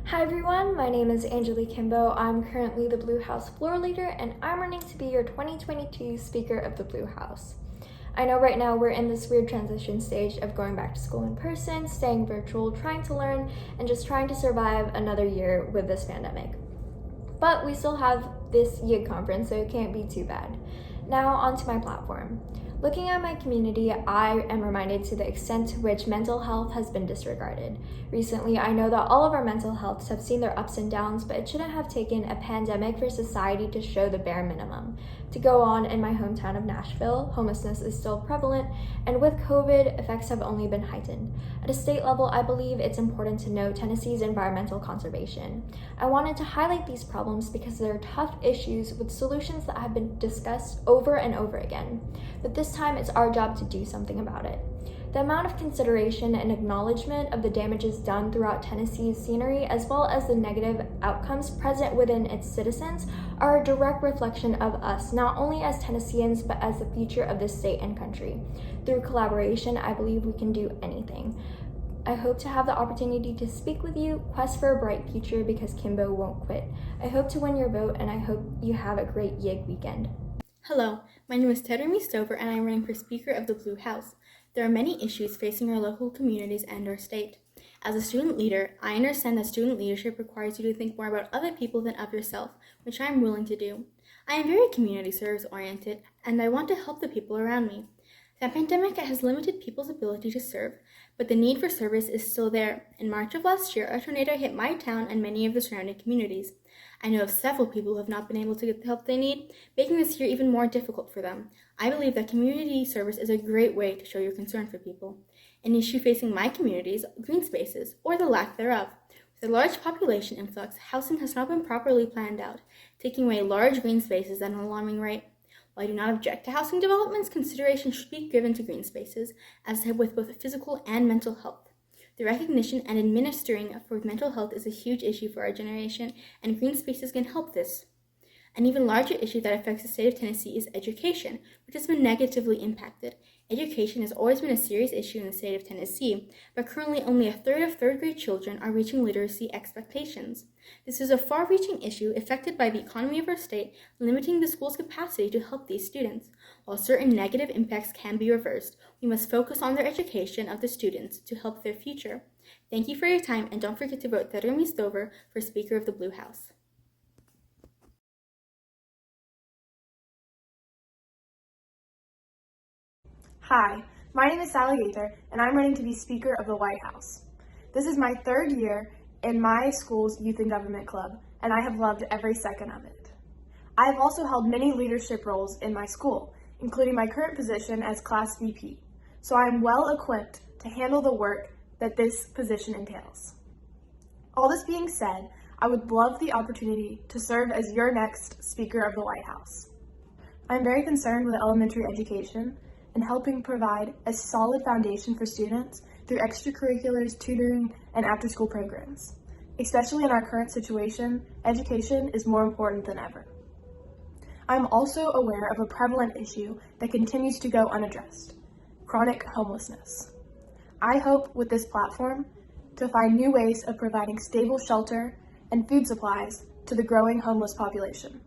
Hi everyone, my name is ANGELIE QUIMBO. I'm currently the Blue House floor leader and I'm running to be your 2022 Speaker of the Blue House. I know right now we're in this weird transition stage of going back to school in person, staying virtual, trying to learn, and just trying to survive another year with this pandemic. But we still have this YIG conference, so it can't be too bad. Now onto my platform. Looking at my community, I am reminded to the extent to which mental health has been disregarded. Recently, I know that all of our mental healths have seen their ups and downs, but it shouldn't have taken a pandemic for society to show the bare minimum. To go on, in my hometown of Nashville, homelessness is still prevalent, and with COVID, effects have only been heightened. At a state level, I believe it's important to note Tennessee's environmental conservation. I wanted to highlight these problems because they're tough issues with solutions that have been discussed over and over again. But this time, it's our job to do something about it. The amount of consideration and acknowledgement of the damages done throughout Tennessee's scenery, as well as the negative outcomes present within its citizens, are a direct reflection of us, not only as Tennesseans, but as the future of this state and country. Through collaboration, I believe we can do anything. I hope to have the opportunity to speak with you, quest for a bright future because QUIMBO won't quit. I hope to win your vote and I hope you have a great YIG weekend. Hello, my name is TERUMI and I am running for Speaker of the Blue House. There are many issues facing our local communities and our state. As a student leader, I understand that student leadership requires you to think more about other people than of yourself, which I am willing to do. I am very community service oriented, and I want to help the people around me. The pandemic has limited people's ability to serve, but the need for service is still there. In March of last year, a tornado hit my town and many of the surrounding communities. I know of several people who have not been able to get the help they need, making this year even more difficult for them. I believe that community service is a great way to show your concern for people. An issue facing my community is green spaces, or the lack thereof. With a large population influx, housing has not been properly planned out, taking away large green spaces at an alarming rate. While I do not object to housing developments, consideration should be given to green spaces, as with both physical and mental health. The recognition and administering for mental health is a huge issue for our generation, and green spaces can help this. An even larger issue that affects the state of Tennessee is education, which has been negatively impacted. Education has always been a serious issue in the state of Tennessee, but currently only a third of third-grade children are reaching literacy expectations. This is a far-reaching issue affected by the economy of our state, limiting the school's capacity to help these students. While certain negative impacts can be reversed, we must focus on their education of the students to help their future. Thank you for your time, and don't forget to vote TERUMI for Speaker of the Blue House. Hi, my name is GAITHER, and I'm running to be Speaker of the White House. This is my third year in my school's Youth and Government Club, and I have loved every second of it. I have also held many leadership roles in my school, including my current position as Class VP, so I am well equipped to handle the work that this position entails. All this being said, I would love the opportunity to serve as your next Speaker of the White House. I'm very concerned with elementary education and helping provide a solid foundation for students through extracurriculars, tutoring, and after-school programs. Especially in our current situation, education is more important than ever. I'm also aware of a prevalent issue that continues to go unaddressed: chronic homelessness. I hope with this platform to find new ways of providing stable shelter and food supplies to the growing homeless population.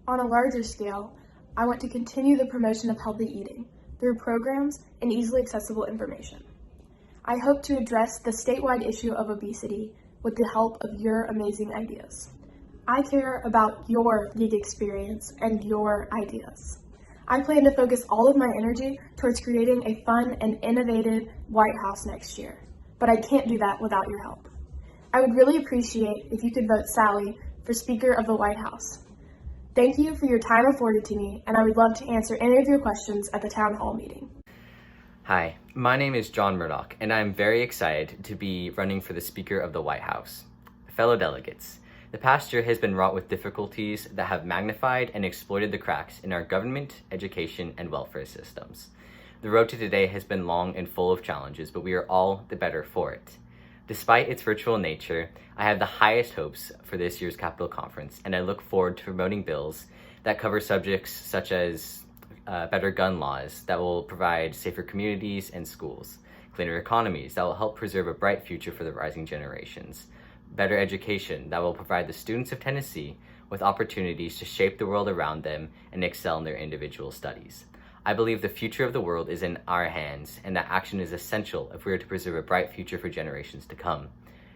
On a larger scale, I want to continue the promotion of healthy eating through programs and easily accessible information. I hope to address the statewide issue of obesity with the help of your amazing ideas. I care about your YIG experience and your ideas. I plan to focus all of my energy towards creating a fun and innovative White House next year, but I can't do that without your help. I would really appreciate if you could vote Sally for Speaker of the White House. Thank you for your time afforded to me, and I would love to answer any of your questions at the town hall meeting. Hi, my name is John MURDOCH, and I'm very excited to be running for the Speaker of the White House. Fellow delegates, the past year has been wrought with difficulties that have magnified and exploited the cracks in our government, education, and welfare systems. The road to today has been long and full of challenges, but we are all the better for it. Despite its virtual nature, I have the highest hopes for this year's Capitol Conference, and I look forward to promoting bills that cover subjects such as better gun laws that will provide safer communities and schools, cleaner economies that will help preserve a bright future for the rising generations, better education that will provide the students of Tennessee with opportunities to shape the world around them and excel in their individual studies. I believe the future of the world is in our hands, and that action is essential if we are to preserve a bright future for generations to come.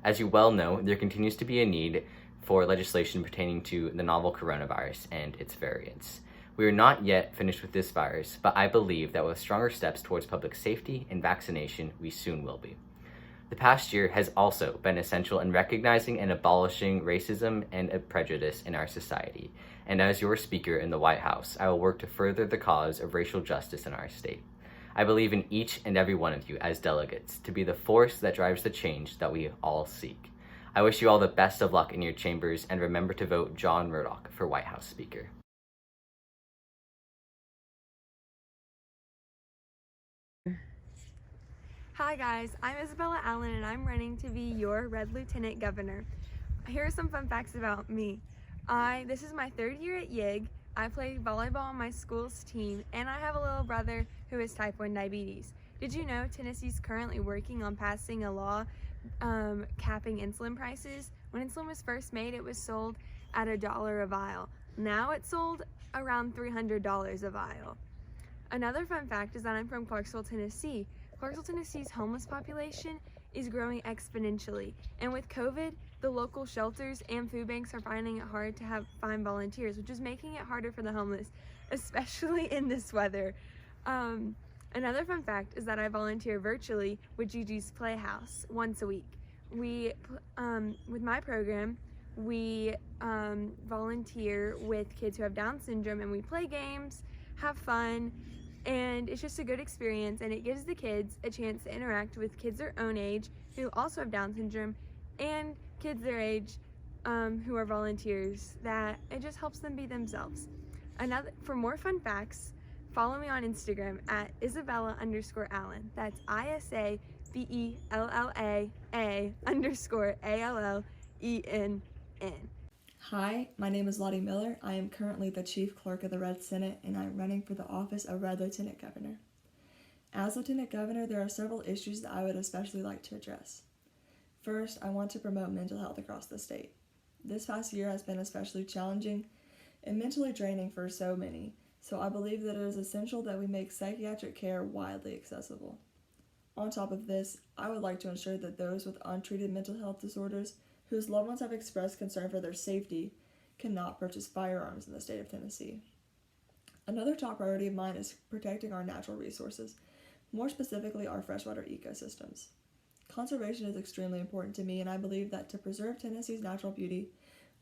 As you well know, there continues to be a need for legislation pertaining to the novel coronavirus and its variants. We are not yet finished with this virus, but I believe that with stronger steps towards public safety and vaccination, we soon will be. The past year has also been essential in recognizing and abolishing racism and prejudice in our society. And as your speaker in the White House, I will work to further the cause of racial justice in our state. I believe in each and every one of you as delegates to be the force that drives the change that we all seek. I wish you all the best of luck in your chambers, and remember to vote John Murdoch for White House Speaker. Hi guys, I'm Isabella Allen and I'm running to be your Red Lieutenant Governor. Here are some fun facts about me. This is my third year at YIG. I play volleyball on my school's team, and I have a little brother who has type 1 diabetes. Did you know Tennessee's currently working on passing a law capping insulin prices? When insulin was first made, it was sold at $1 a vial. Now it's sold around $300 a vial. Another fun fact is that I'm from Clarksville, Tennessee. Clarksville, Tennessee's homeless population is growing exponentially, and with COVID, the local shelters and food banks are finding it hard to find volunteers, which is making it harder for the homeless, especially in this weather. Another fun fact is that I volunteer virtually with Gigi's Playhouse once a week. With my program, we volunteer with kids who have Down syndrome, and we play games, have fun, and it's just a good experience, and it gives the kids a chance to interact with kids their own age who also have Down syndrome and kids their age who are volunteers. That it just helps them be themselves. For more fun facts, follow me on Instagram at Isabella_Allen. That's ISABELLA_ALLENN. Hi, my name is Lottie Miller. I am currently the Chief Clerk of the Red Senate, and I'm running for the office of Red Lieutenant Governor. As Lieutenant Governor, there are several issues that I would especially like to address. First, I want to promote mental health across the state. This past year has been especially challenging and mentally draining for so many, so I believe that it is essential that we make psychiatric care widely accessible. On top of this, I would like to ensure that those with untreated mental health disorders whose loved ones have expressed concern for their safety cannot purchase firearms in the state of Tennessee. Another top priority of mine is protecting our natural resources, more specifically our freshwater ecosystems. Conservation is extremely important to me, and I believe that to preserve Tennessee's natural beauty,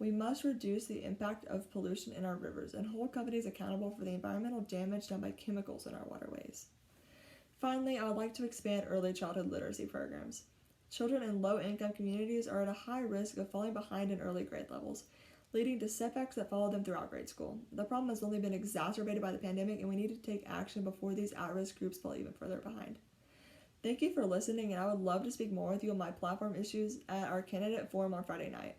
we must reduce the impact of pollution in our rivers and hold companies accountable for the environmental damage done by chemicals in our waterways. Finally, I would like to expand early childhood literacy programs. Children in low-income communities are at a high risk of falling behind in early grade levels, leading to setbacks that follow them throughout grade school. The problem has only been exacerbated by the pandemic, and we need to take action before these at-risk groups fall even further behind. Thank you for listening, and I would love to speak more with you on my platform issues at our candidate forum on Friday night.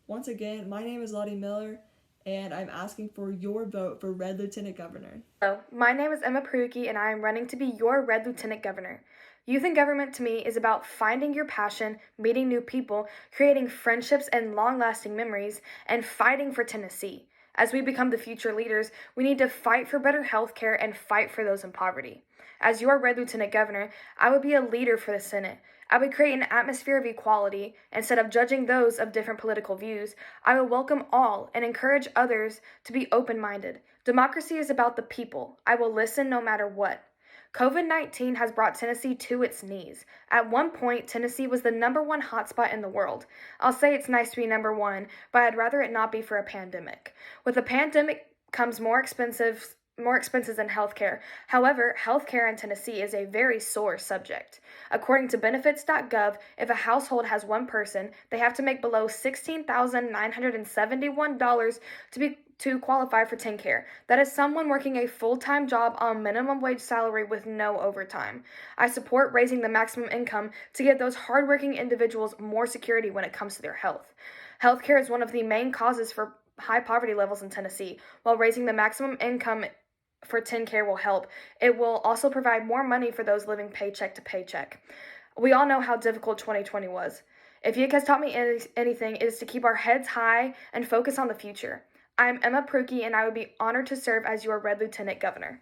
Once again, my name is Lottie Miller, and I'm asking for your vote for Red Lieutenant Governor. Hello, my name is PIERUCKI, and I am running to be your Red Lieutenant Governor. Youth in government to me is about finding your passion, meeting new people, creating friendships and long-lasting memories, and fighting for Tennessee. As we become the future leaders, we need to fight for better health care and fight for those in poverty. As your Red Lieutenant Governor, I would be a leader for the Senate. I would create an atmosphere of equality. Instead of judging those of different political views, I will welcome all and encourage others to be open-minded. Democracy is about the people. I will listen no matter what. COVID-19 has brought Tennessee to its knees. At one point, Tennessee was the #1 hotspot in the world. I'll say it's nice to be #1, but I'd rather it not be for a pandemic. With a pandemic comes more expenses in healthcare. However, healthcare in Tennessee is a very sore subject. According to benefits.gov, if a household has one person, they have to make below $16,971 to qualify for TennCare. That is someone working a full-time job on minimum wage salary with no overtime. I support raising the maximum income to give those hardworking individuals more security when it comes to their health. Healthcare is one of the main causes for high poverty levels in Tennessee. While raising the maximum income for TennCare will help, it will also provide more money for those living paycheck to paycheck. We all know how difficult 2020 was. If YIG has taught me anything, it is to keep our heads high and focus on the future. I'm Emma PIERUCKI, and I would be honored to serve as your Red Lieutenant Governor.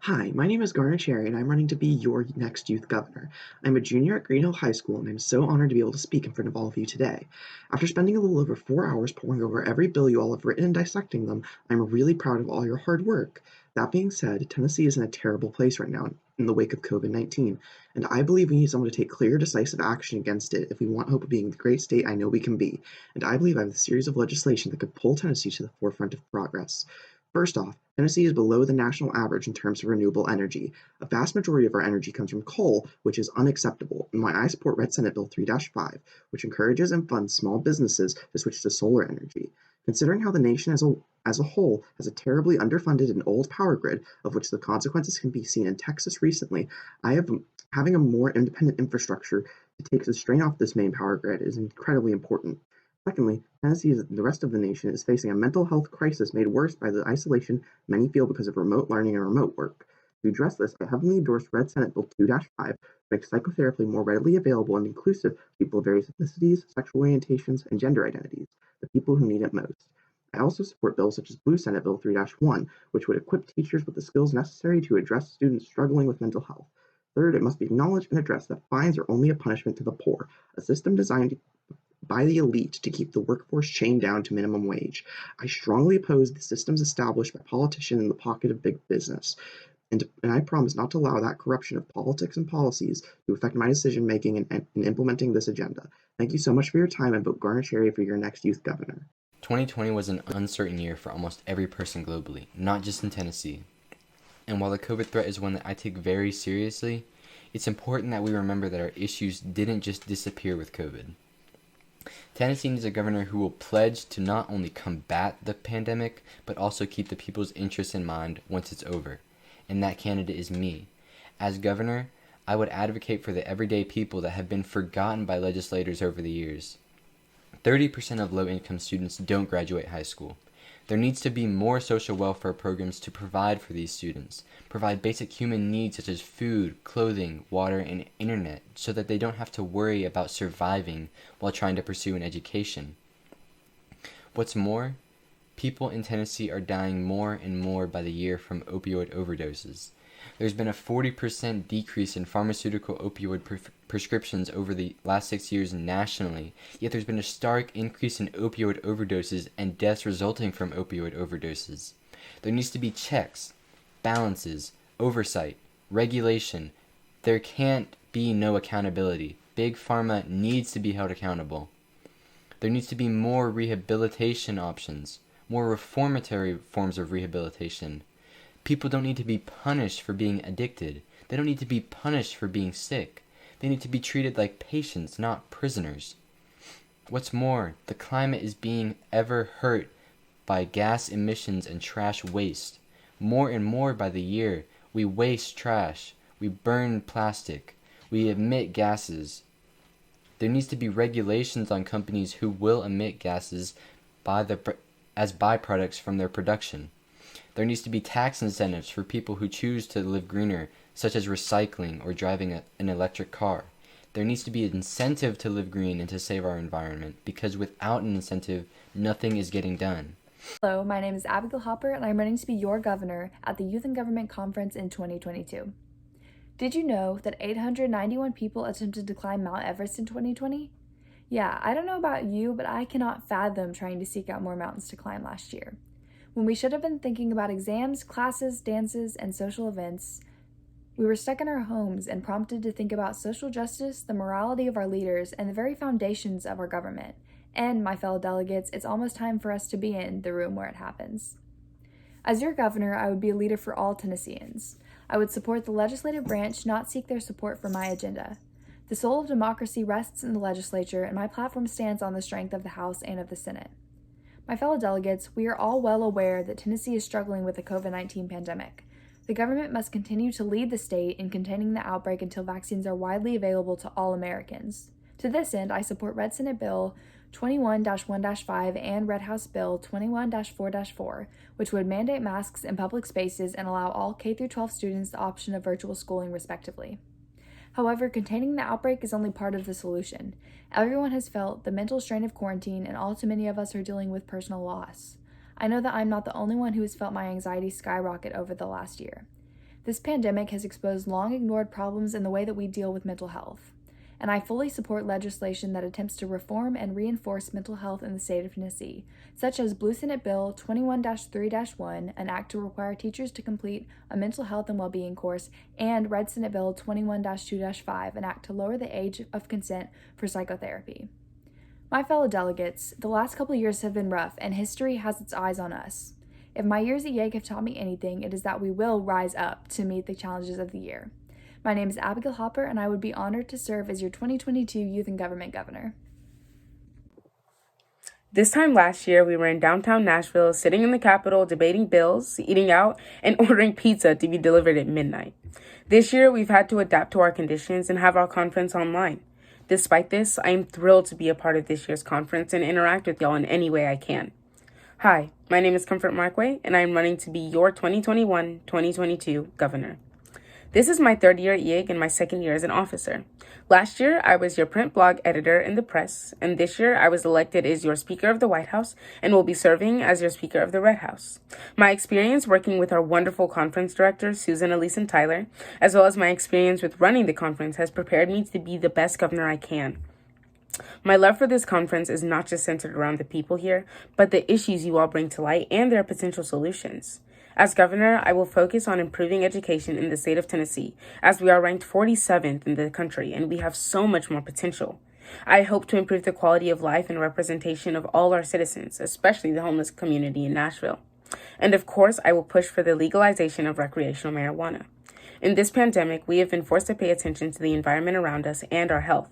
Hi, my name is Garner Cherry, and I'm running to be your next youth governor. I'm a junior at Green Hill High School, and I'm so honored to be able to speak in front of all of you today. After spending a little over 4 hours poring over every bill you all have written and dissecting them, I'm really proud of all your hard work. That being said, Tennessee is in a terrible place right now in the wake of COVID-19, and I believe we need someone to take clear, decisive action against it if we want hope of being the great state I know we can be. And I believe I have a series of legislation that could pull Tennessee to the forefront of progress. First off, Tennessee is below the national average in terms of renewable energy. A vast majority of our energy comes from coal, which is unacceptable, and why I support Red Senate Bill 3-5, which encourages and funds small businesses to switch to solar energy. Considering how the nation as a whole has a terribly underfunded and old power grid, of which the consequences can be seen in Texas recently, having a more independent infrastructure to take the strain off this main power grid is incredibly important. Secondly, Tennessee and the rest of the nation is facing a mental health crisis made worse by the isolation many feel because of remote learning and remote work. To address this, I heavily endorse Red Senate Bill 2-5 to make psychotherapy more readily available and inclusive to people of various ethnicities, sexual orientations, and gender identities, the people who need it most. I also support bills such as Blue Senate Bill 3-1, which would equip teachers with the skills necessary to address students struggling with mental health. Third, it must be acknowledged and addressed that fines are only a punishment to the poor, a system designed by the elite to keep the workforce chained down to minimum wage. I strongly oppose the systems established by politicians in the pocket of big business, and I promise not to allow that corruption of politics and policies to affect my decision making in implementing this agenda. Thank you so much for your time, and vote Garner Cherry for your next youth governor. 2020 was an uncertain year for almost every person globally, not just in Tennessee. And while the COVID threat is one that I take very seriously, it's important that we remember that our issues didn't just disappear with COVID. Tennessee needs a governor who will pledge to not only combat the pandemic, but also keep the people's interests in mind once it's over. And that candidate is me. As governor, I would advocate for the everyday people that have been forgotten by legislators over the years. 30% of low-income students don't graduate high school. There needs to be more social welfare programs to provide for these students, provide basic human needs such as food, clothing, water, and internet, so that they don't have to worry about surviving while trying to pursue an education. What's more, people in Tennessee are dying more and more by the year from opioid overdoses. There's been a 40% decrease in pharmaceutical opioid prescriptions over the last 6 years nationally, yet there's been a stark increase in opioid overdoses and deaths resulting from opioid overdoses. There needs to be checks, balances, oversight, regulation. There can't be no accountability. Big Pharma needs to be held accountable. There needs to be more rehabilitation options, more reformatory forms of rehabilitation. People don't need to be punished for being addicted. They don't need to be punished for being sick. They need to be treated like patients, not prisoners. What's more, the climate is being ever hurt by gas emissions and trash waste. More and more by the year, we waste trash. We burn plastic. We emit gases. There needs to be regulations on companies who will emit gases as byproducts from their production. There needs to be tax incentives for people who choose to live greener, such as recycling or driving an electric car. There needs to be an incentive to live green and to save our environment, because without an incentive, nothing is getting done. Hello, my name is Abigail Hopper, and I'm running to be your governor at the Youth and Government Conference in 2022. Did you know that 891 people attempted to climb Mount Everest in 2020? Yeah, I don't know about you, but I cannot fathom trying to seek out more mountains to climb last year. When we should have been thinking about exams, classes, dances, and social events, we were stuck in our homes and prompted to think about social justice, the morality of our leaders, and the very foundations of our government. And, my fellow delegates, it's almost time for us to be in the room where it happens. As your governor, I would be a leader for all Tennesseans. I would support the legislative branch, not seek their support for my agenda. The soul of democracy rests in the legislature, and my platform stands on the strength of the House and of the Senate. My fellow delegates, we are all well aware that Tennessee is struggling with the COVID-19 pandemic. The government must continue to lead the state in containing the outbreak until vaccines are widely available to all Americans. To this end, I support Red Senate Bill 21-1-5, and Red House Bill 21-4-4, which would mandate masks in public spaces and allow all K-12 students the option of virtual schooling, respectively. However, containing the outbreak is only part of the solution. Everyone has felt the mental strain of quarantine, and all too many of us are dealing with personal loss. I know that I'm not the only one who has felt my anxiety skyrocket over the last year. This pandemic has exposed long-ignored problems in the way that we deal with mental health, and I fully support legislation that attempts to reform and reinforce mental health in the state of Tennessee, such as Blue Senate Bill 21-3-1, an act to require teachers to complete a mental health and well-being course, and Red Senate Bill 21-2-5, an act to lower the age of consent for psychotherapy. My fellow delegates, the last couple of years have been rough, and history has its eyes on us. If my years at YIG have taught me anything, it is that we will rise up to meet the challenges of the year. My name is Abigail Hopper, and I would be honored to serve as your 2022 Youth and Government Governor. This time last year, we were in downtown Nashville, sitting in the Capitol, debating bills, eating out, and ordering pizza to be delivered at midnight. This year, we've had to adapt to our conditions and have our conference online. Despite this, I am thrilled to be a part of this year's conference and interact with y'all in any way I can. Hi, my name is Comfort Markway, and I am running to be your 2021-2022 governor. This is my third year at YIG and my second year as an officer. Last year, I was your print blog editor in the press, and this year I was elected as your Speaker of the White House and will be serving as your Speaker of the Red House. My experience working with our wonderful conference directors, Susan, Elise, and Tyler, as well as my experience with running the conference, has prepared me to be the best governor I can. My love for this conference is not just centered around the people here, but the issues you all bring to light and their potential solutions. As governor, I will focus on improving education in the state of Tennessee, as we are ranked 47th in the country and we have so much more potential. I hope to improve the quality of life and representation of all our citizens, especially the homeless community in Nashville. And of course, I will push for the legalization of recreational marijuana. In this pandemic, we have been forced to pay attention to the environment around us and our health.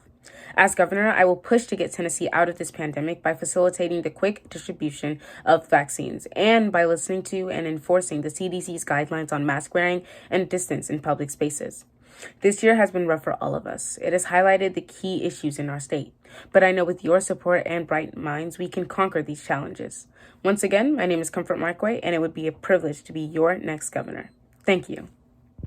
As governor, I will push to get Tennessee out of this pandemic by facilitating the quick distribution of vaccines and by listening to and enforcing the CDC's guidelines on mask wearing and distance in public spaces. This year has been rough for all of us. It has highlighted the key issues in our state, but I know with your support and bright minds, we can conquer these challenges. Once again, my name is Comfort Markway, and it would be a privilege to be your next governor. Thank you.